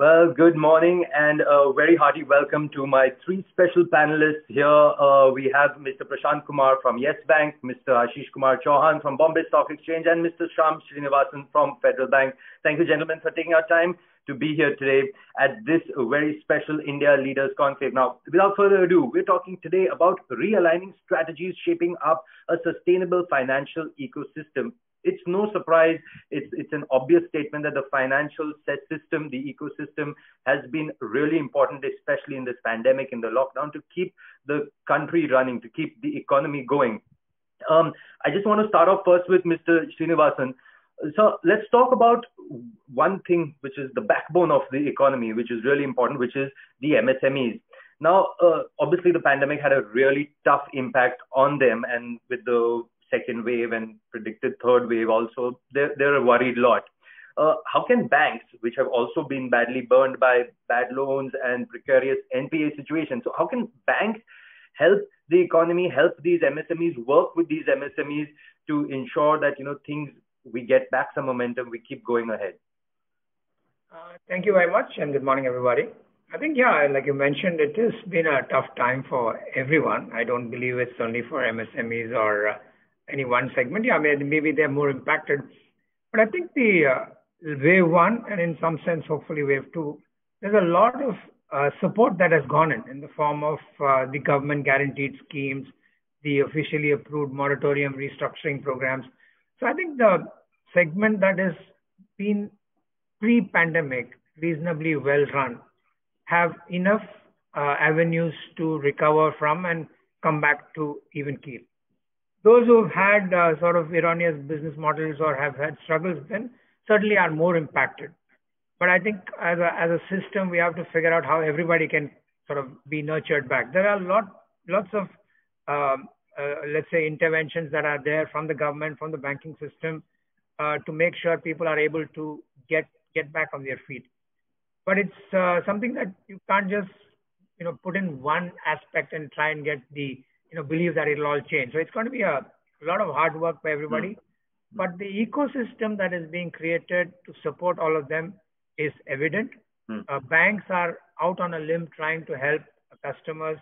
Well, good morning and a very hearty welcome to my three special panelists here. We have Mr. Prashant Kumar from Yes Bank, Mr. Ashish Kumar Chauhan from Bombay Stock Exchange, and Mr. Shyam Srinivasan from Federal Bank. Thank you, gentlemen, for taking our time to be here today at this very special India Leaders Conclave. Now, without further ado, we're talking today about realigning strategies shaping up a sustainable financial ecosystem. It's no surprise, it's an obvious statement that the financial system, the ecosystem has been really important, especially in this pandemic, in the lockdown, to keep the country running, to keep the economy going. I just want to start off first with Mr. Srinivasan. So let's talk about one thing, which is the backbone of the economy, which is really important, which is the MSMEs. Now, obviously, the pandemic had a really tough impact on them, and with the second wave and predicted third wave also, they're a worried lot. How can banks, which have also been badly burned by bad loans and precarious NPA situations, so how can banks help the economy, help these MSMEs, work with these MSMEs to ensure that, things, we get back some momentum, we keep going ahead? Thank you very much, and good morning, everybody. I think, like you mentioned, it has been a tough time for everyone. I don't believe it's only for MSMEs or any one segment. Maybe they're more impacted. But I think the wave one, and in some sense, hopefully wave two, there's a lot of support that has gone in the form of the government guaranteed schemes, the officially approved moratorium restructuring programs. So I think the segment that has been pre-pandemic reasonably well run have enough avenues to recover from and come back to even keel. Those who have had sort of erroneous business models or have had struggles then certainly are more impacted. But I think as a system, we have to figure out how everybody can sort of be nurtured back. There are lots of, let's say, interventions that are there from the government, from the banking system, to make sure people are able to get back on their feet. But it's something that you can't just, put in one aspect and try and get the believe that it'll all change. So it's going to be a lot of hard work by everybody. But the ecosystem that is being created to support all of them is evident. Banks are out on a limb trying to help customers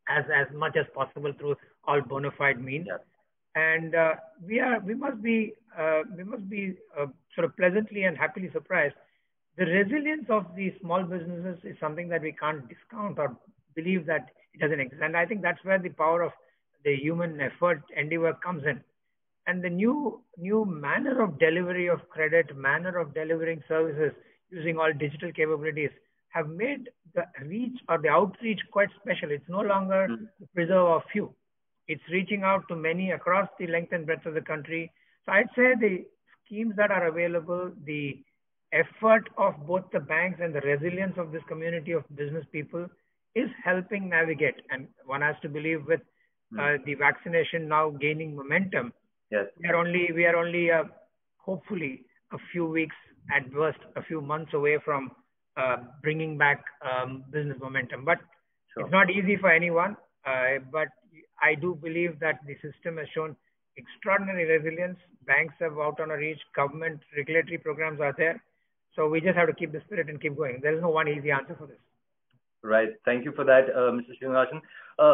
as much as possible through all bona fide means. Yeah. And we must be sort of pleasantly and happily surprised. The resilience of these small businesses is something that we can't discount or believe that it doesn't exist. And I think that's where the power of the human effort endeavor comes in. And the new manner of delivery of credit, manner of delivering services using all digital capabilities have made the reach or the outreach quite special. It's no longer the preserve of few. It's reaching out to many across the length and breadth of the country. So I'd say the schemes that are available, the effort of both the banks and the resilience of this community of business people is helping navigate. And one has to believe with the vaccination now gaining momentum, yes, we are only hopefully a few weeks at worst, a few months away from bringing back business momentum. But It's not easy for anyone. But I do believe that the system has shown extraordinary resilience. Banks have out on a reach. Government regulatory programs are there. So we just have to keep the spirit and keep going. There is no one easy answer for this. Right. Thank you for that, Mr. Srinivasan.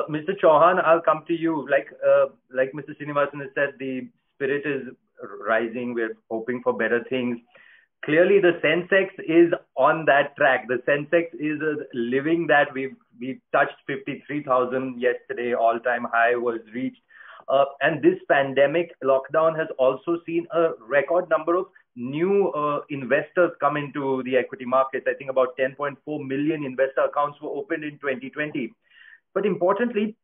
Mr. Chauhan, I'll come to you. Like Mr. Srinivasan has said, the spirit is rising. We're hoping for better things. Clearly, the Sensex is on that track. The Sensex is living that. We've touched 53,000 yesterday. All-time high was reached. And this pandemic lockdown has also seen a record number of new investors come into the equity markets. I think about 10.4 million investor accounts were opened in 2020. But importantly,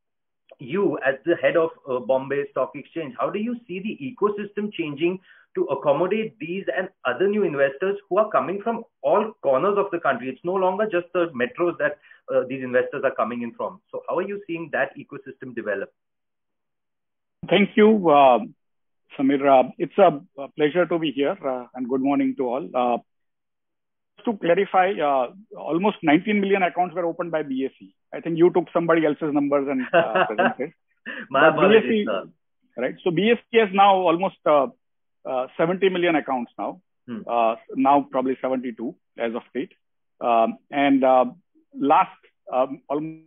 you as the head of Bombay Stock Exchange, how do you see the ecosystem changing to accommodate these and other new investors who are coming from all corners of the country? It's no longer just the metros that these investors are coming in from. So how are you seeing that ecosystem develop? Thank you, Samir. It's a pleasure to be here and good morning to all. To clarify, almost 19 million accounts were opened by BSE. I think you took somebody else's numbers and presented. My apologies, sir. Right. So BSE has now almost 70 million accounts now. Now probably 72 as of date. And last almost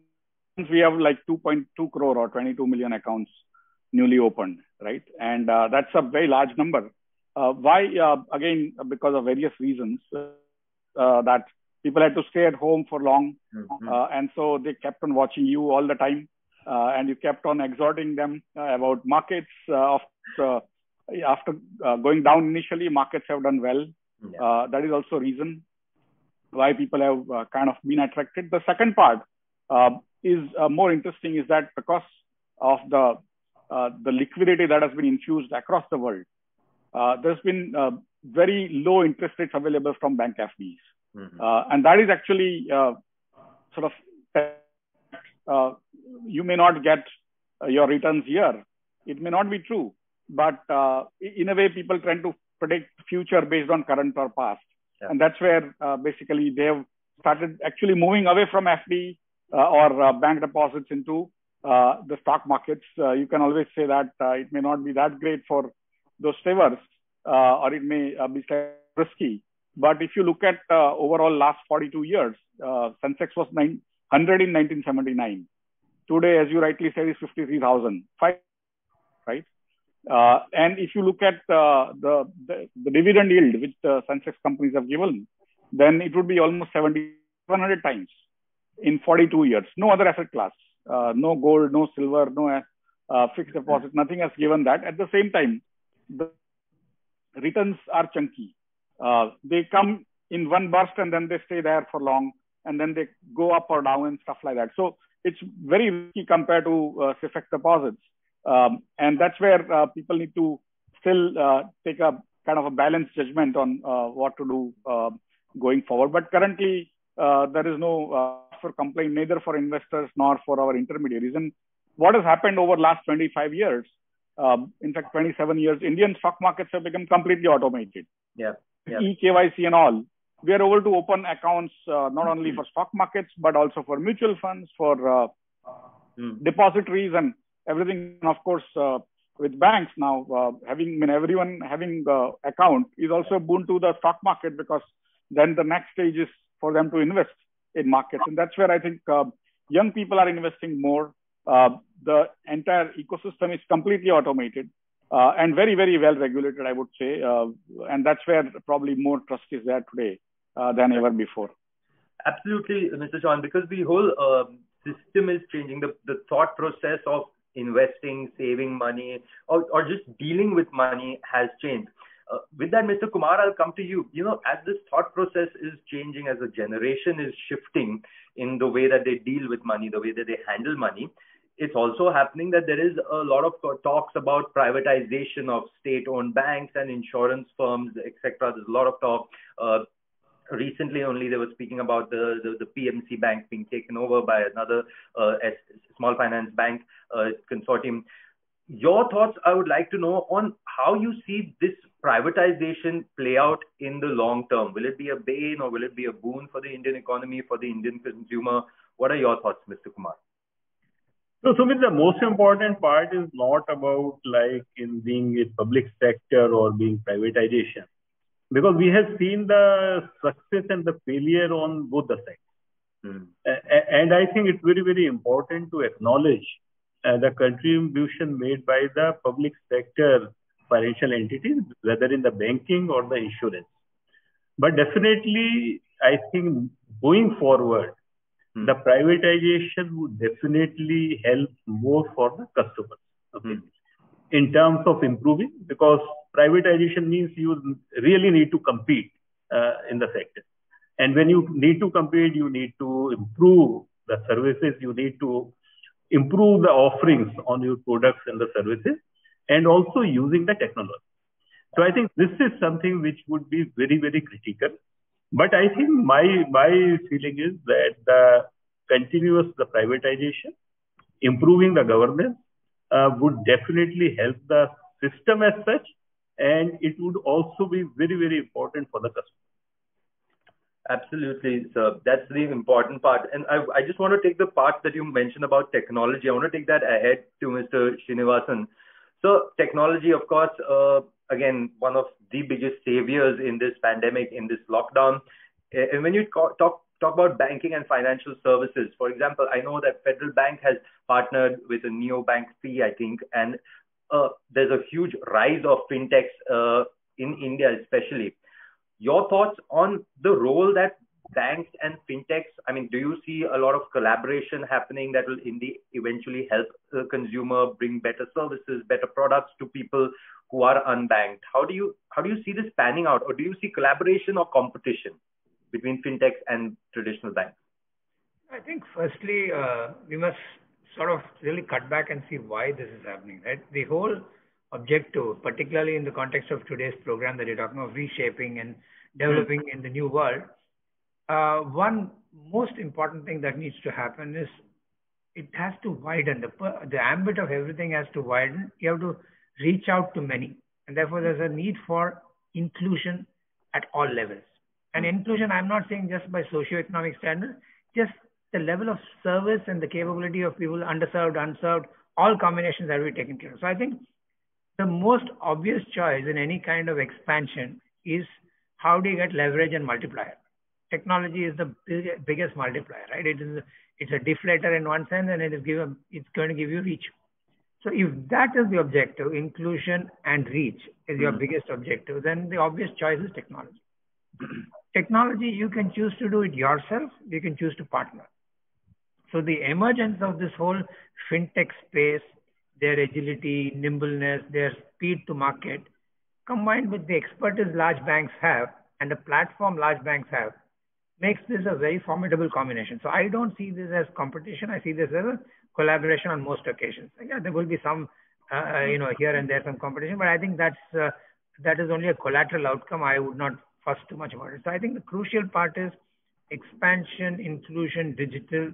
we have like 2.2 crore or 22 million accounts newly opened, right? And that's a very large number. Why? Again, because of various reasons that people had to stay at home for long. And so they kept on watching you all the time. And you kept on exhorting them about markets. After going down initially, markets have done well. That is also a reason why people have kind of been attracted. The second part is more interesting, is that because of the liquidity that has been infused across the world, there's been very low interest rates available from bank FDs. And that is actually sort of, you may not get your returns here. It may not be true, but in a way, people tend to predict future based on current or past. And that's where basically they have started actually moving away from FD or bank deposits into the stock markets. You can always say that it may not be that great for those savers, or it may be risky. But if you look at overall last 42 years, Sensex was 900 in 1979. Today, as you rightly said, is 53,000, right? And if you look at the dividend yield which the Sensex companies have given, then it would be almost 700 times in 42 years. No other asset class, no gold, no silver, no fixed deposit, nothing has given that. At the same time, the returns are chunky. They come in one burst and then they stay there for long, and then they go up or down and stuff like that. So it's very risky compared to say fixed deposits. And that's where people need to still take a kind of a balanced judgment on what to do going forward. But currently, there is no for complaint, neither for investors nor for our intermediaries. And what has happened over the last 25 years, in fact, 27 years, Indian stock markets have become completely automated. eKYC and all. We are able to open accounts not only for stock markets, but also for mutual funds, for depositories and everything. And of course, with banks now, everyone having the account is also a boon to the stock market, because then the next stage is for them to invest in markets. And that's where I think young people are investing more. The entire ecosystem is completely automated and very, very well regulated, I would say. And that's where probably more trust is there today than ever before. Absolutely, Mr. Chauhan, because the whole system is changing. The thought process of investing, saving money, or just dealing with money has changed. With that, Mr. Kumar, I'll come to you. You know, as this thought process is changing, as a generation is shifting in the way that they deal with money, the way that they handle money, it's also happening that there is a lot of talks about privatization of state-owned banks and insurance firms, etc. There's a lot of talk. Recently only they were speaking about the PMC bank being taken over by another small finance bank consortium. Your thoughts, I would like to know on how you see this privatization play out in the long term. Will it be a bane or will it be a boon for the Indian economy, for the Indian consumer? What are your thoughts, Mr. Kumar? So, Sumit, the most important part is not about like in being a public sector or being privatization, because we have seen the success and the failure on both the sides. And I think it's very, very important to acknowledge the contribution made by the public sector financial entities, whether in the banking or the insurance. But definitely, I think going forward, the privatization would definitely help more for the customers. Okay? In terms of improving, because privatization means you really need to compete in the sector. And when you need to compete, you need to improve the services, you need to improve the offerings on your products and the services, and also using the technology. So I think this is something which would be very, very critical. But I think my feeling is that the continuous privatization, improving the governance, would definitely help the system as such, and it would also be very, very important for the customer. Absolutely, sir. That's the important part. And I just want to take the part that you mentioned about technology. I want to take that ahead to Mr. Srinivasan. So technology, of course, again, one of the biggest saviors in this pandemic, in this lockdown. And when you talk talk about banking and financial services. For example, I know that Federal Bank has partnered with a neobank fee, I think, and there's a huge rise of fintechs in India, especially. Your thoughts on the role that banks and fintechs, I mean, do you see a lot of collaboration happening that will eventually help the consumer bring better services, better products to people who are unbanked? How do you see this panning out, or do you see collaboration or competition between fintechs and traditional banks? I think firstly, we must sort of really cut back and see why this is happening, right? The whole objective, particularly in the context of today's program that you're talking of reshaping and developing in the new world, one most important thing that needs to happen is it has to widen. The ambit of everything has to widen. You have to reach out to many. And therefore, there's a need for inclusion at all levels. And inclusion, I'm not saying just by socioeconomic standards, just the level of service and the capability of people, underserved, unserved, all combinations that we taken care of. So I think the most obvious choice in any kind of expansion is how do you get leverage and multiplier? Technology is the biggest multiplier, right? It's a deflator in one sense, and it's going to give you reach. So if that is the objective, inclusion and reach is your biggest objective, then the obvious choice is technology. Technology, you can choose to do it yourself, you can choose to partner. So the emergence of this whole fintech space, their agility, nimbleness, their speed to market, combined with the expertise large banks have and the platform large banks have, makes this a very formidable combination. So I don't see this as competition. I see this as a collaboration on most occasions. Yeah, there will be some, here and there some competition, but I think that is only a collateral outcome. I would not fuss too much about it. So I think the crucial part is expansion, inclusion, digital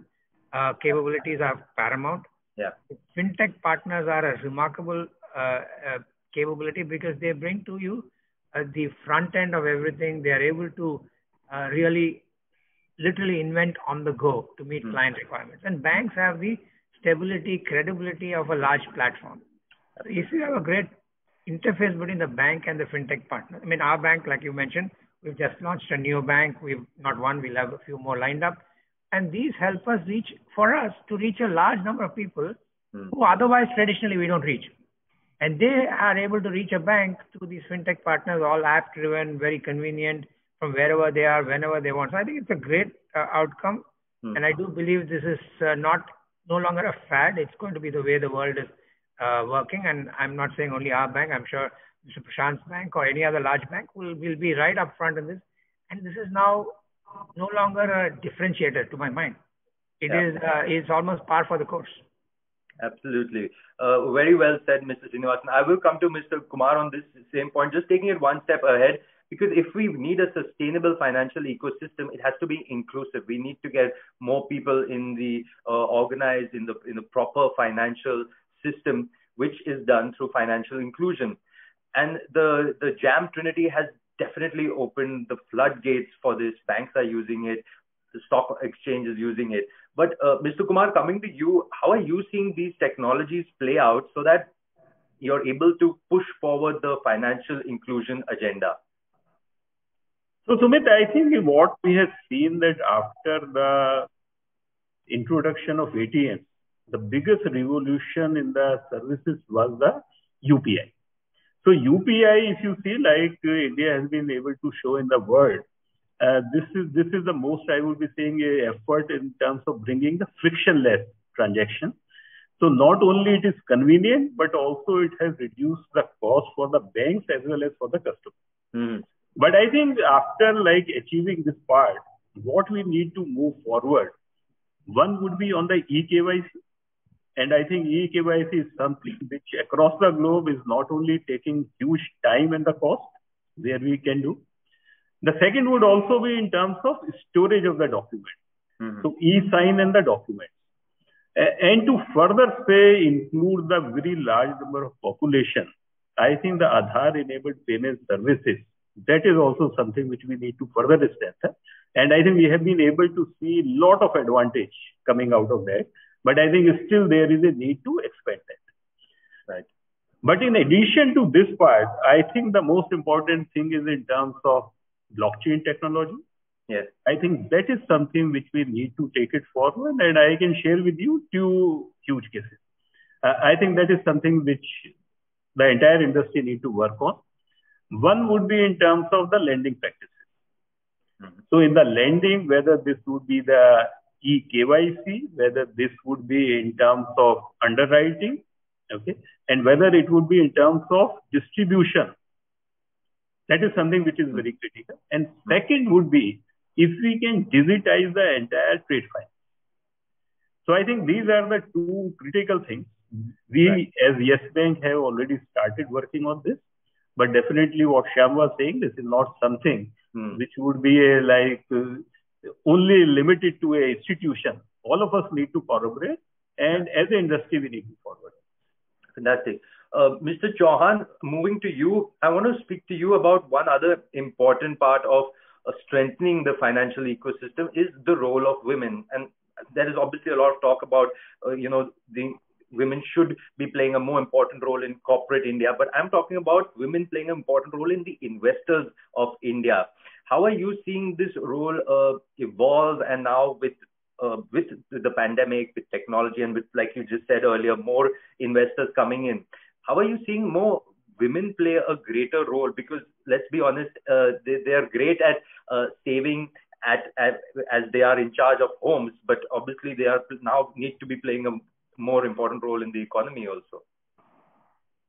capabilities are paramount. Yeah. Fintech partners are a remarkable capability because they bring to you the front end of everything. They are able to really literally invent on the go to meet client requirements. And banks have the stability, credibility of a large platform. So if you have a great interface between the bank and the fintech partner, I mean, our bank, like you mentioned, we've just launched a new bank. We've not one, we'll have a few more lined up. And these help us reach a large number of people who otherwise traditionally we don't reach. And they are able to reach a bank through these fintech partners, all app driven, very convenient, from wherever they are, whenever they want. So I think it's a great outcome. And I do believe this is no longer a fad. It's going to be the way the world is working. And I'm not saying only our bank. I'm sure Mr. Prashant's bank or any other large bank will be right up front in this. And this is now no longer a differentiator to my mind. It's almost par for the course. Absolutely. Very well said, Mr. Srinivasan. I will come to Mr. Kumar on this same point, just taking it one step ahead. Because if we need a sustainable financial ecosystem, it has to be inclusive. We need to get more people in the organized in the proper financial system, which is done through financial inclusion. And the JAM Trinity has definitely opened the floodgates for this. Banks are using it. The stock exchange is using it. But Mr. Kumar, coming to you, how are you seeing these technologies play out so that you're able to push forward the financial inclusion agenda? So, Sumit, I think what we have seen that after the introduction of ATMs, the biggest revolution in the services was the UPI. So UPI, if you see, like India has been able to show in the world, this is the most, I would be saying, effort in terms of bringing the frictionless transaction. So not only it is convenient, but also it has reduced the cost for the banks as well as for the customer. But I think after like achieving this part, what we need to move forward, one would be on the eKYC. And I think eKYC is something which across the globe is not only taking huge time and the cost, where we can do. The second would also be in terms of storage of the document. So e-sign and the documents. And to further say include the very large number of population, I think the Aadhaar-enabled payment services, that is also something which we need to further strengthen. And I think we have been able to see a lot of advantage coming out of that. But I think still there is a need to expand that. Right. But in addition to this part, I think the most important thing is in terms of blockchain technology Yes. I think that is something which we need to take it forward, and I can share with you two huge cases. I think that is something which the entire industry need to work on. One would be in terms of the lending practices. So in the lending, whether this would be the eKYC, whether this would be in terms of underwriting, okay, and whether it would be in terms of distribution. That is something which is very critical. And second would be if we can digitize the entire trade file. So I think these are the two critical things. We as Yes Bank have already started working on this, but definitely what Shyam was saying, this is not something which would be only limited to a institution. All of us need to collaborate, and as an industry, we need to forward. Fantastic. Mr. Chauhan, moving to you, I want to speak to you about one other important part of strengthening the financial ecosystem is the role of women. And there is obviously a lot of talk about, the women should be playing a more important role in corporate India. But I'm talking about women playing an important role in the investors of India. How are you seeing this role evolve? And now with the pandemic, with technology, and with, like you just said earlier, more investors coming in, how are you seeing more women play a greater role? Because let's be honest, they are great at saving as they are in charge of homes, but obviously they are now need to be playing a more important role in the economy also.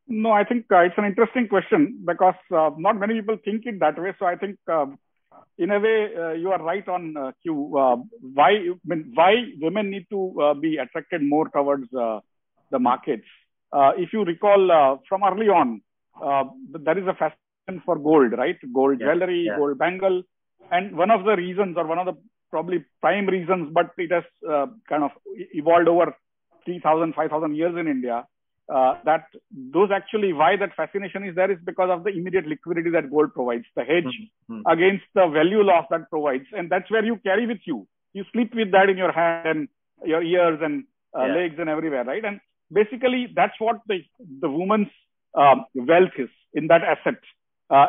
No, I think it's an interesting question because not many people think it that way. So I think in a way you are right on cue. Why women need to be attracted more towards the markets? If you recall from early on, there is a fashion for gold, right? Gold jewelry, gold bangle. And one of the reasons, or one of the probably prime reasons, but it has kind of evolved over 3,000, 5,000 years in India, that those actually, why that fascination is there is because of the immediate liquidity that gold provides, the hedge against the value loss that provides. And that's where you carry with you. You sleep with that in your hand and your ears and legs and everywhere, right? And basically, that's what the woman's wealth is in that asset.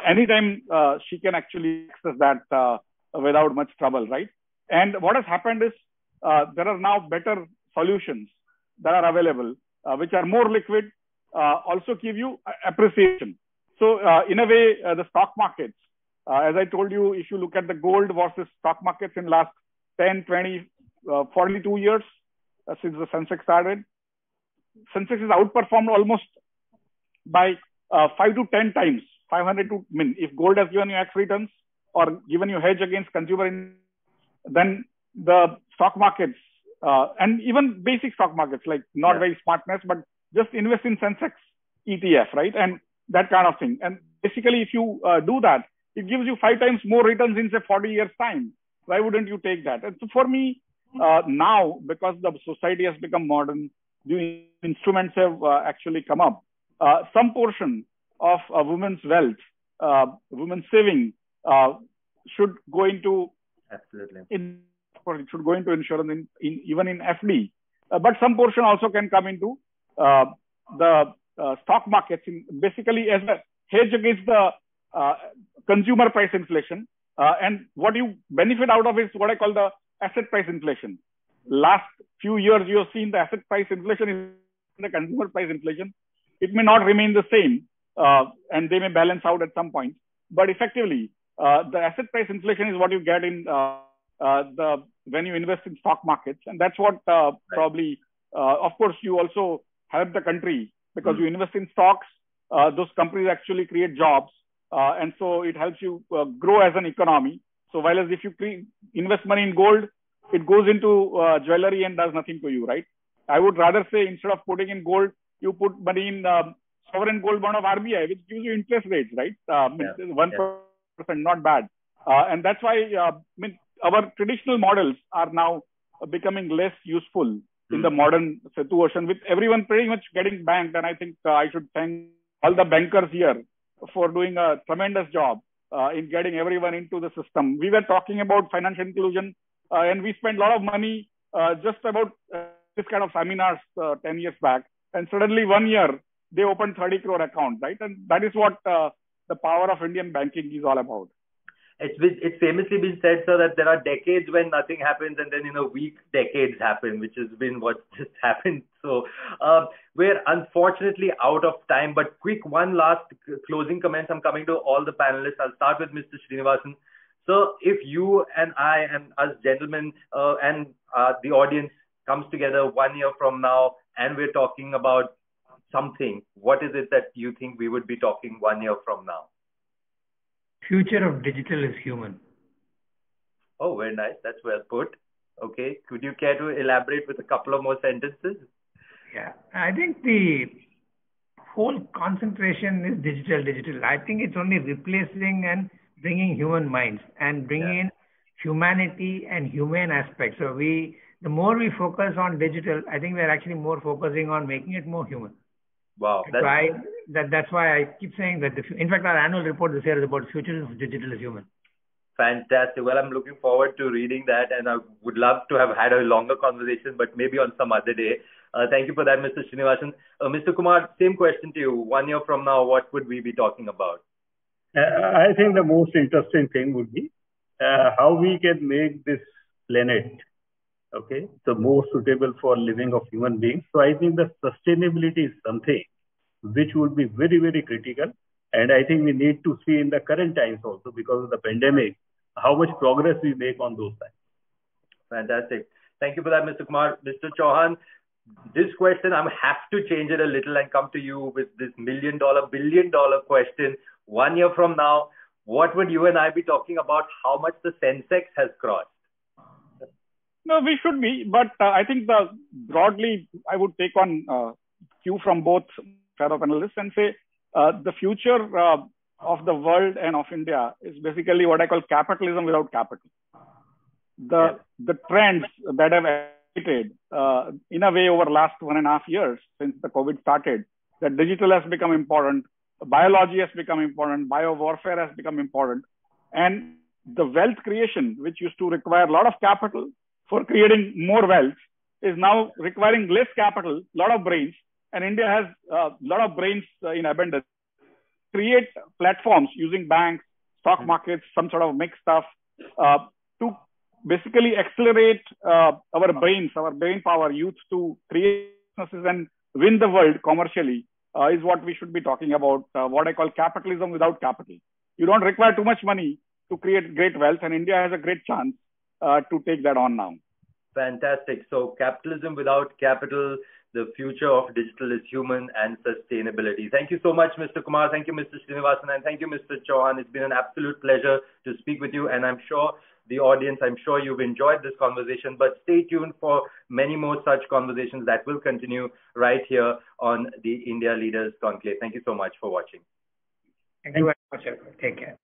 Anytime she can actually access that without much trouble, right? And what has happened is there are now better solutions that are available, which are more liquid, also give you appreciation. So in a way, the stock markets, as I told you, if you look at the gold versus stock markets in last 10, 20, 42 years since the Sensex started, Sensex is outperformed almost by 5 to 10 times, 500 to, if gold has given you X returns or given you hedge against consumer, then the stock markets, and even basic stock markets, like not very smartness, but just invest in Sensex ETF, right? And that kind of thing. And basically, if you do that, it gives you 5 times more returns in, say, 40 years time. Why wouldn't you take that? And so for me, now, because the society has become modern, the instruments have actually come up. Some portion of a woman's wealth, women's saving should go into it should go into insurance, even in FD. But some portion also can come into the stock markets, basically as a hedge against the consumer price inflation. And what you benefit out of is what I call the asset price inflation. Last few years, you have seen the asset price inflation in the consumer price inflation. It may not remain the same, and they may balance out at some point. But effectively, the asset price inflation is what you get in when you invest in stock markets. And that's what probably, of course, you also help the country because you invest in stocks. Those companies actually create jobs. And so it helps you grow as an economy. So while if you invest money in gold, it goes into jewelry and does nothing to you, right? I would rather say instead of putting in gold, you put money in sovereign gold bond of RBI, which gives you interest rates, right? 1%, not bad. And that's why our traditional models are now becoming less useful in the modern situation, with everyone pretty much getting banked. And I think I should thank all the bankers here for doing a tremendous job in getting everyone into the system. We were talking about financial inclusion, and we spent a lot of money just about this kind of seminars 10 years back. And suddenly 1 year, they opened 30 crore account, right? And that is what the power of Indian banking is all about. It's famously been said, sir, that there are decades when nothing happens, and then in a week, decades happen, which has been what just happened. So we're unfortunately out of time. But quick, one last closing comments. I'm coming to all the panelists. I'll start with Mr. Srinivasan. So if you and I and us gentlemen and the audience comes together 1 year from now, and we're talking about something, what is it that you think we would be talking 1 year from now? Future of digital is human. Oh, very nice. That's well put. Okay. Could you care to elaborate with a couple of more sentences? Yeah. I think the whole concentration is digital. I think it's only replacing and bringing human minds and bringing in humanity and humane aspects. So the more we focus on digital, I think we're actually more focusing on making it more human. Wow. That's why I keep saying that. In fact, our annual report this year is about future of digital is human. Fantastic. Well, I'm looking forward to reading that, and I would love to have had a longer conversation, but maybe on some other day. Thank you for that, Mr. Srinivasan. Mr. Kumar, same question to you. 1 year from now, what would we be talking about? I think the most interesting thing would be how we can make this planet, so more suitable for living of human beings. So I think the sustainability is something which would be very, very critical. And I think we need to see in the current times also, because of the pandemic, how much progress we make on those sides. Fantastic. Thank you for that, Mr. Kumar. Mr. Chauhan, this question, I have to change it a little and come to you with this $1 billion question. 1 year from now, what would you and I be talking about? How much the Sensex has crossed? No, we should be, but I think broadly, I would take on cue from both fellow panelists and say the future of the world and of India is basically what I call capitalism without capital. The trends that have created in a way over the last 1.5 years since the COVID started, that digital has become important, biology has become important, bio-warfare has become important, and the wealth creation, which used to require a lot of capital for creating more wealth, is now requiring less capital, a lot of brains, and India has a lot of brains in abundance. Create platforms using banks, stock markets, some sort of mixed stuff to basically accelerate our brains, our brain power, youth to create businesses and win the world commercially is what we should be talking about, what I call capitalism without capital. You don't require too much money to create great wealth, and India has a great chance to take that on now. Fantastic. So capitalism without capital, the future of digital is human, and sustainability. Thank you so much, Mr. Kumar. Thank you, Mr. Srinivasan, and thank you, Mr. Chauhan. It's been an absolute pleasure to speak with you, and I'm sure the audience, I'm sure you've enjoyed this conversation, but stay tuned for many more such conversations that will continue right here on the India Leaders Conclave. Thank you so much for watching. Thank you very much. Take care.